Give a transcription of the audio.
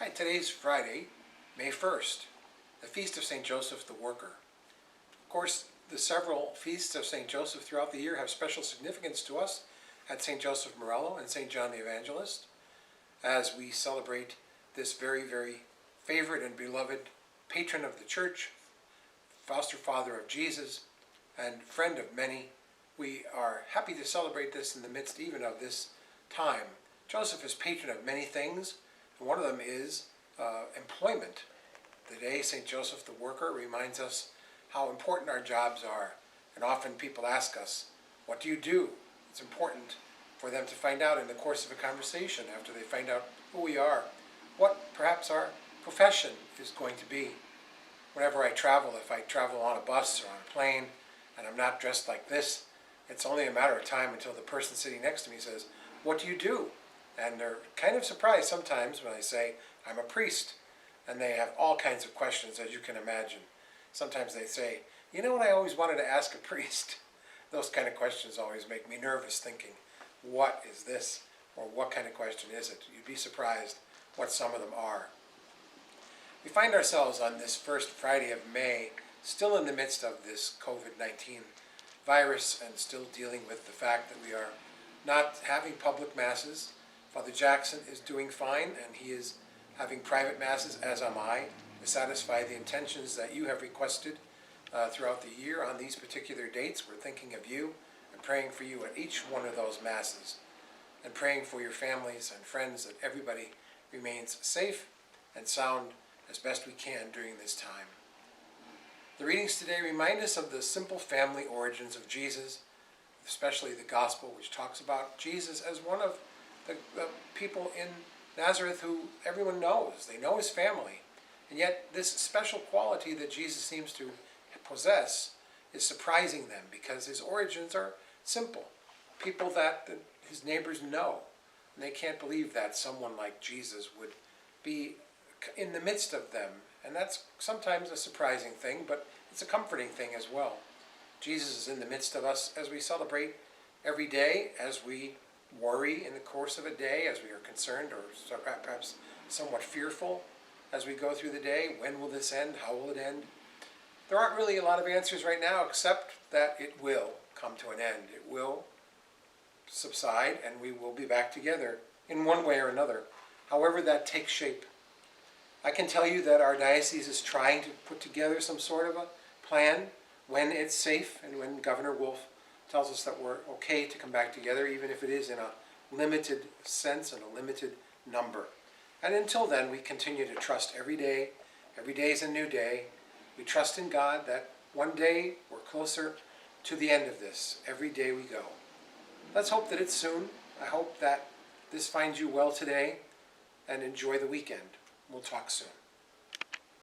Hi, today's Friday, May 1st, the Feast of St. Joseph the Worker. Of course, the several feasts of St. Joseph throughout the year have special significance to us at St. Joseph Morello and St. John the Evangelist, as we celebrate this very, very favorite and beloved patron of the Church, foster father of Jesus, and friend of many. We are happy to celebrate this in the midst even of this time. Joseph is patron of many things. One of them is employment. Today, St. Joseph the Worker reminds us how important our jobs are. And often people ask us, what do you do? It's important for them to find out in the course of a conversation after they find out who we are, what perhaps our profession is going to be. Whenever I travel, if I travel on a bus or on a plane and I'm not dressed like this, it's only a matter of time until the person sitting next to me says, what do you do? And they're kind of surprised sometimes when I say, I'm a priest. And they have all kinds of questions, as you can imagine. Sometimes they say, you know what I always wanted to ask a priest? Those kind of questions always make me nervous, thinking, what is this? Or what kind of question is it? You'd be surprised what some of them are. We find ourselves on this first Friday of May, still in the midst of this COVID-19 virus and still dealing with the fact that we are not having public masses. Father Jackson is doing fine, and he is having private masses, as am I, to satisfy the intentions that you have requested throughout the year on these particular dates. We're thinking of you and praying for you at each one of those masses, and praying for your families and friends that everybody remains safe and sound as best we can during this time. The readings today remind us of the simple family origins of Jesus, especially the Gospel, which talks about Jesus as one of the people in Nazareth who everyone knows. They know his family. And yet this special quality that Jesus seems to possess is surprising them because his origins are simple. People that his neighbors know. And they can't believe that someone like Jesus would be in the midst of them. And that's sometimes a surprising thing, but it's a comforting thing as well. Jesus is in the midst of us as we celebrate every day, as we worry in the course of a day, as we are concerned or perhaps somewhat fearful as we go through the day. When will this end? How will it end? There aren't really a lot of answers right now, except that it will come to an end. It will subside, and we will be back together in one way or another, however that takes shape. I can tell you that our diocese is trying to put together some sort of a plan when it's safe and when Governor Wolf tells us that we're okay to come back together, even if it is in a limited sense and a limited number. And until then, we continue to trust every day. Every day is a new day. We trust in God that one day we're closer to the end of this. Every day we go. Let's hope that it's soon. I hope that this finds you well today, and enjoy the weekend. We'll talk soon.